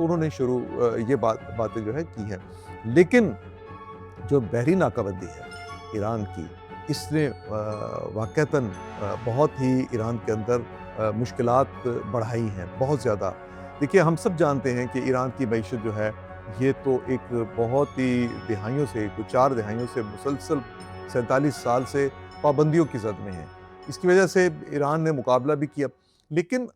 تو انہوں نے یہ باتیں جو ہے کی ہیں. لیکن جو بحری ناکہ بندی ہے ایران کی، اس نے واقعتاً بہت ہی ایران کے اندر مشکلات بڑھائی ہیں، بہت زیادہ. دیکھیے ہم سب جانتے ہیں کہ ایران کی معیشت جو ہے یہ تو ایک بہت ہی دہائیوں سے، 4 دہائیوں سے مسلسل 47 سال سے پابندیوں کی زد میں ہے. اس کی وجہ سے ایران نے مقابلہ بھی کیا، لیکن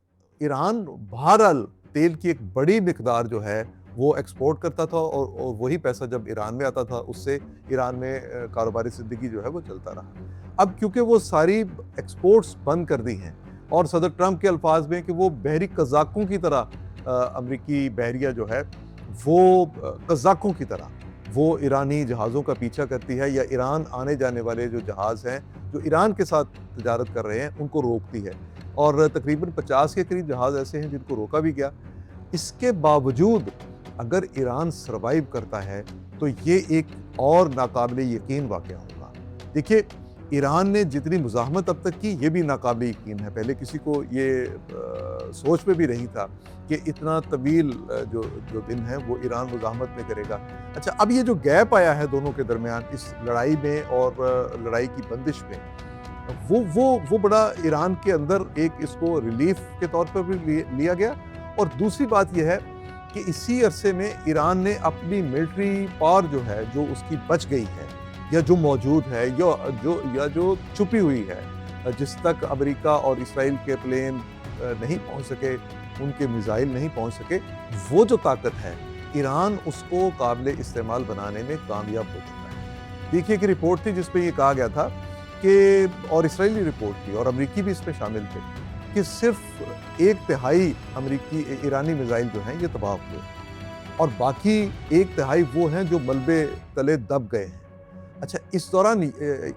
ایران بہرحال تیل کی ایک بڑی مقدار جو ہے وہ ایکسپورٹ کرتا تھا، اور وہی پیسہ جب ایران میں آتا تھا اس سے ایران میں کاروباری زندگی جو ہے وہ چلتا رہا. اب کیونکہ وہ ساری ایکسپورٹس بند کر دی ہیں، اور صدر ٹرمپ کے الفاظ میں کہ وہ بحری قزاقوں کی طرح امریکی بحریہ جو ہے وہ قزاقوں کی طرح وہ ایرانی جہازوں کا پیچھا کرتی ہے، یا ایران آنے جانے والے جو جہاز ہیں جو ایران کے ساتھ تجارت کر رہے ہیں ان کو روکتی ہے. اور تقریباً 50 کے قریب جہاز ایسے ہیں جن کو روکا بھی گیا. اس کے باوجود اگر ایران سروائیو کرتا ہے تو یہ ایک اور ناقابل یقین واقعہ ہوگا. دیکھیے ایران نے جتنی مزاحمت اب تک کی یہ بھی ناقابل یقین ہے. پہلے کسی کو یہ سوچ میں بھی نہیں تھا کہ اتنا طویل جو دن ہے وہ ایران مزاحمت میں کرے گا. اچھا، اب یہ جو گیپ آیا ہے دونوں کے درمیان اس لڑائی میں اور لڑائی کی بندش میں، وہ بڑا ایران کے اندر ایک اس کو ریلیف کے طور پر بھی لیا گیا. اور دوسری بات یہ ہے کہ اسی عرصے میں ایران نے اپنی ملٹری پاور جو ہے جو اس کی بچ گئی ہے یا جو موجود ہے یا جو چھپی ہوئی ہے، جس تک امریکہ اور اسرائیل کے پلین نہیں پہنچ سکے، ان کے میزائل نہیں پہنچ سکے، وہ جو طاقت ہے ایران اس کو قابل استعمال بنانے میں کامیاب ہو چکا ہے. دیکھیے کہ رپورٹ تھی جس پہ یہ کہا گیا تھا کہ، اور اسرائیلی رپورٹ تھی اور امریکی بھی اس میں شامل تھے، کہ صرف 1/3 ایرانی میزائل جو ہیں یہ تباہ ہوئے، اور باقی 1/3 وہ ہیں جو ملبے تلے دب گئے ہیں. اچھا، اس دوران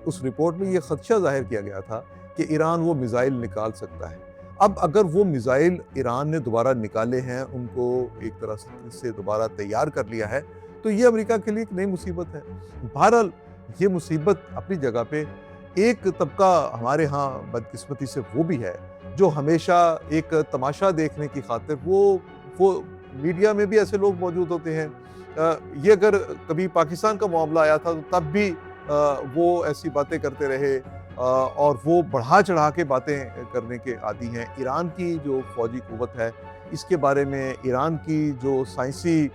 اس رپورٹ میں یہ خدشہ ظاہر کیا گیا تھا کہ ایران وہ میزائل نکال سکتا ہے. اب اگر وہ میزائل ایران نے دوبارہ نکالے ہیں، ان کو ایک طرح سے دوبارہ تیار کر لیا ہے، تو یہ امریکہ کے لیے ایک نئی مصیبت ہے. بہرحال یہ مصیبت اپنی جگہ پہ. ایک طبقہ ہمارے ہاں بدقسمتی سے وہ بھی ہے جو ہمیشہ ایک تماشا دیکھنے کی خاطر وہ میڈیا میں بھی ایسے لوگ موجود ہوتے ہیں. یہ اگر کبھی پاکستان کا معاملہ آیا تھا تو تب بھی وہ ایسی باتیں کرتے رہے، اور وہ بڑھا چڑھا کے باتیں کرنے کے عادی ہیں. ایران کی جو فوجی قوت ہے اس کے بارے میں، ایران کی جو سائنسی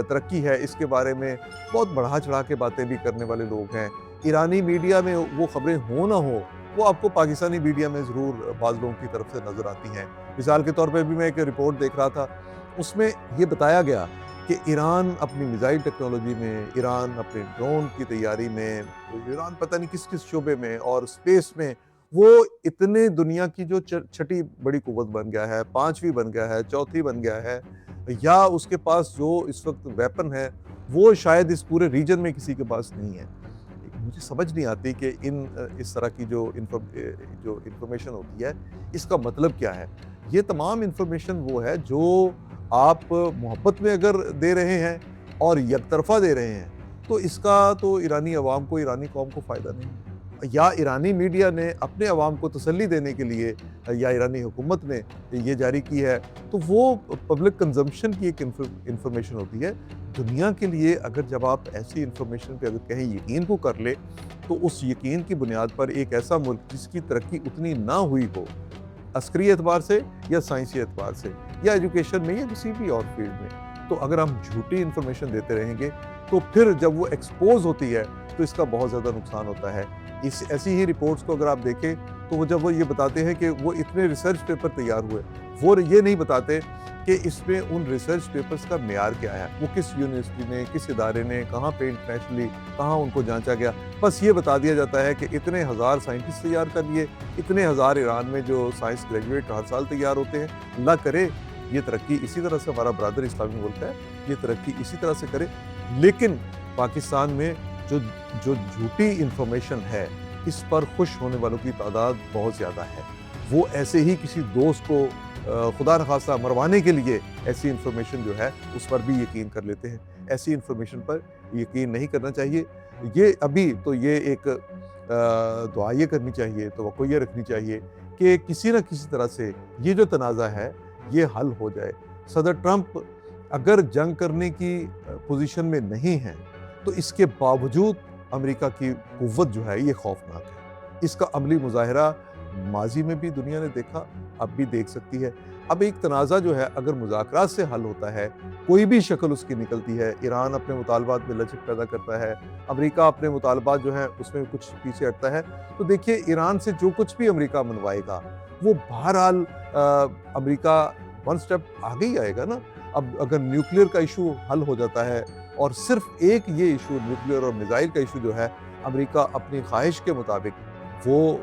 ترقی ہے اس کے بارے میں بہت بڑھا چڑھا کے باتیں بھی کرنے والے لوگ ہیں. ایرانی میڈیا میں وہ خبریں ہوں نہ ہوں، وہ آپ کو پاکستانی میڈیا میں ضرور بعض لوگوں کی طرف سے نظر آتی ہیں. مثال کے طور پہ بھی میں ایک رپورٹ دیکھ رہا تھا، اس میں یہ بتایا گیا کہ ایران اپنی میزائل ٹیکنالوجی میں، ایران اپنے ڈرون کی تیاری میں، ایران پتہ نہیں کس کس شعبے میں اور اسپیس میں وہ اتنے دنیا کی جو چھٹی بڑی قوت بن گیا ہے، 5ویں بن گیا ہے، 4تھی بن گیا ہے، یا اس کے پاس جو اس وقت ویپن ہے وہ شاید اس پورے ریجن میں کسی کے پاس نہیں ہے. مجھے سمجھ نہیں آتی کہ اس طرح کی جو انفارمیشن ہوتی ہے اس کا مطلب کیا ہے. یہ تمام انفارمیشن وہ ہے جو آپ محبت میں اگر دے رہے ہیں اور یک طرفہ دے رہے ہیں تو اس کا تو ایرانی عوام کو، ایرانی قوم کو فائدہ نہیں. یا ایرانی میڈیا نے اپنے عوام کو تسلی دینے کے لیے، یا ایرانی حکومت نے یہ جاری کی ہے، تو وہ پبلک کنزمپشن کی ایک انفارمیشن ہوتی ہے. دنیا کے لیے اگر جب آپ ایسی انفارمیشن پہ اگر کہیں یقین کو کر لے تو اس یقین کی بنیاد پر ایک ایسا ملک جس کی ترقی اتنی نہ ہوئی ہو عسکری اعتبار سے یا سائنسی اعتبار سے یا ایجوکیشن میں یا کسی بھی اور فیلڈ میں، تو اگر ہم جھوٹی انفارمیشن دیتے رہیں گے تو پھر جب وہ ایکسپوز ہوتی ہے تو اس کا بہت زیادہ نقصان ہوتا ہے. ایسی ہی رپورٹس کو اگر آپ دیکھیں تو وہ جب وہ یہ بتاتے ہیں کہ وہ اتنے ریسرچ پیپر تیار ہوئے، وہ یہ نہیں بتاتے کہ اس میں ان ریسرچ پیپرز کا معیار کیا ہے، وہ کس یونیورسٹی نے، کس ادارے نے، کہاں پہ انٹرنیشنلی کہاں ان کو جانچا گیا. بس یہ بتا دیا جاتا ہے کہ اتنے ہزار سائنٹسٹ تیار کر لیے، اتنے ہزار ایران میں جو سائنس گریجویٹ ہر سال تیار ہوتے ہیں. اللہ کرے یہ ترقی اسی طرح سے، ہمارا برادر اسلامی ملک ہے، یہ ترقی اسی طرح سے کرے. لیکن پاکستان میں جو جھوٹی انفارمیشن ہے اس پر خوش ہونے والوں کی تعداد بہت زیادہ ہے. وہ ایسے ہی کسی دوست کو خدا نخواستہ مروانے کے لیے ایسی انفارمیشن جو ہے اس پر بھی یقین کر لیتے ہیں. ایسی انفارمیشن پر یقین نہیں کرنا چاہیے. یہ ابھی تو یہ ایک دعا یہ کرنی چاہیے، توقع یہ رکھنی چاہیے کہ کسی نہ کسی طرح سے یہ جو تنازع ہے یہ حل ہو جائے. صدر ٹرمپ اگر جنگ کرنے کی پوزیشن میں نہیں ہیں تو اس کے باوجود امریکہ کی قوت جو ہے یہ خوفناک ہے۔ اس کا عملی مظاہرہ ماضی میں بھی دنیا نے دیکھا، اب بھی دیکھ سکتی ہے۔ اب ایک تنازع جو ہے اگر مذاکرات سے حل ہوتا ہے، کوئی بھی شکل اس کی نکلتی ہے، ایران اپنے مطالبات میں لچک پیدا کرتا ہے، امریکہ اپنے مطالبات جو ہیں اس میں کچھ پیچھے ہٹتا ہے، تو دیکھیے ایران سے جو کچھ بھی امریکہ منوائے گا وہ بہرحال امریکہ ون سٹیپ آگے ہی آئے گا نا۔ اب اگر نیوکلیر کا ایشو حل ہو جاتا ہے اور صرف ایک یہ ایشو نیوکلیر اور میزائل کا ایشو جو ہے امریکہ اپنی خواہش کے مطابق وہ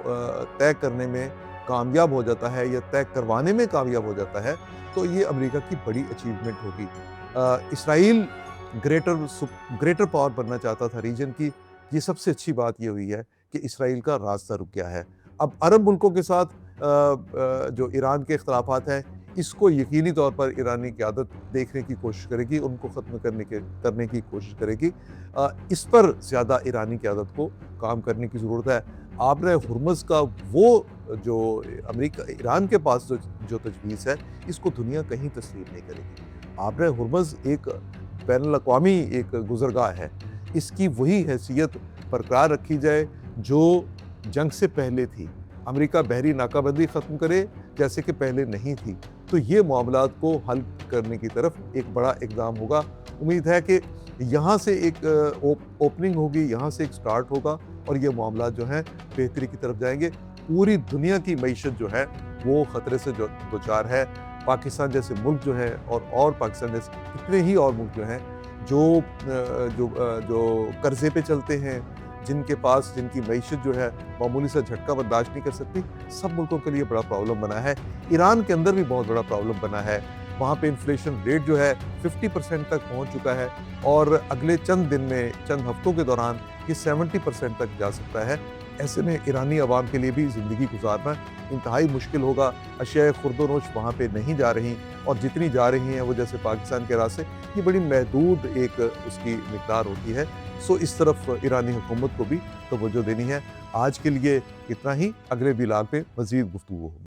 طے کرنے میں کامیاب ہو جاتا ہے یا طے کروانے میں کامیاب ہو جاتا ہے تو یہ امریکہ کی بڑی اچیومنٹ ہوگی۔ اسرائیل گریٹر پاور بننا چاہتا تھا ریجن کی، یہ سب سے اچھی بات یہ ہوئی ہے کہ اسرائیل کا راستہ رک گیا ہے۔ اب عرب ملکوں کے ساتھ جو ایران کے اختلافات ہیں اس کو یقینی طور پر ایرانی قیادت دیکھنے کی کوشش کرے گی، ان کو ختم کرنے کی کوشش کرے گی۔ اس پر زیادہ ایرانی قیادت کو کام کرنے کی ضرورت ہے۔ آبر ہرمز کا وہ جو امریکہ ایران کے پاس جو تجویز ہے اس کو دنیا کہیں تسلیم نہیں کرے گی۔ آبر ہرمز ایک بین الاقوامی ایک گزرگاہ ہے، اس کی وہی حیثیت برقرار رکھی جائے جو جنگ سے پہلے تھی۔ امریکہ بحری ناکہ بندی ختم کرے جیسے کہ پہلے نہیں تھی، تو یہ معاملات کو حل کرنے کی طرف ایک بڑا اقدام ہوگا۔ امید ہے کہ یہاں سے ایک اوپننگ ہوگی، یہاں سے ایک سٹارٹ ہوگا اور یہ معاملات جو ہیں بہتری کی طرف جائیں گے۔ پوری دنیا کی معیشت جو ہے وہ خطرے سے دوچار ہے۔ پاکستان جیسے ملک جو ہے اور پاکستان جیسے کتنے ہی اور ملک جو ہیں جو قرضے پہ چلتے ہیں، جن کی معیشت جو ہے معمولی سا جھٹکا برداشت نہیں کر سکتی، سب ملکوں کے لیے بڑا پرابلم بنا ہے۔ ایران کے اندر بھی بہت بڑا پرابلم بنا ہے، وہاں پہ انفلیشن ریٹ جو ہے 50% تک پہنچ چکا ہے اور اگلے چند دن میں چند ہفتوں کے دوران یہ 70% تک جا سکتا ہے۔ ایسے میں ایرانی عوام کے لیے بھی زندگی گزارنا انتہائی مشکل ہوگا۔ اشیاء خرد و نوش وہاں پہ نہیں جا رہی اور جتنی جا رہی ہیں وہ جیسے پاکستان کے راستے یہ بڑی محدود ایک اس کی مقدار ہوتی ہے۔ سو اس طرف ایرانی حکومت کو بھی توجہ دینی ہے۔ آج کے لیے اتنا ہی، اگلے ولاگ پہ مزید گفتگو ہوگی۔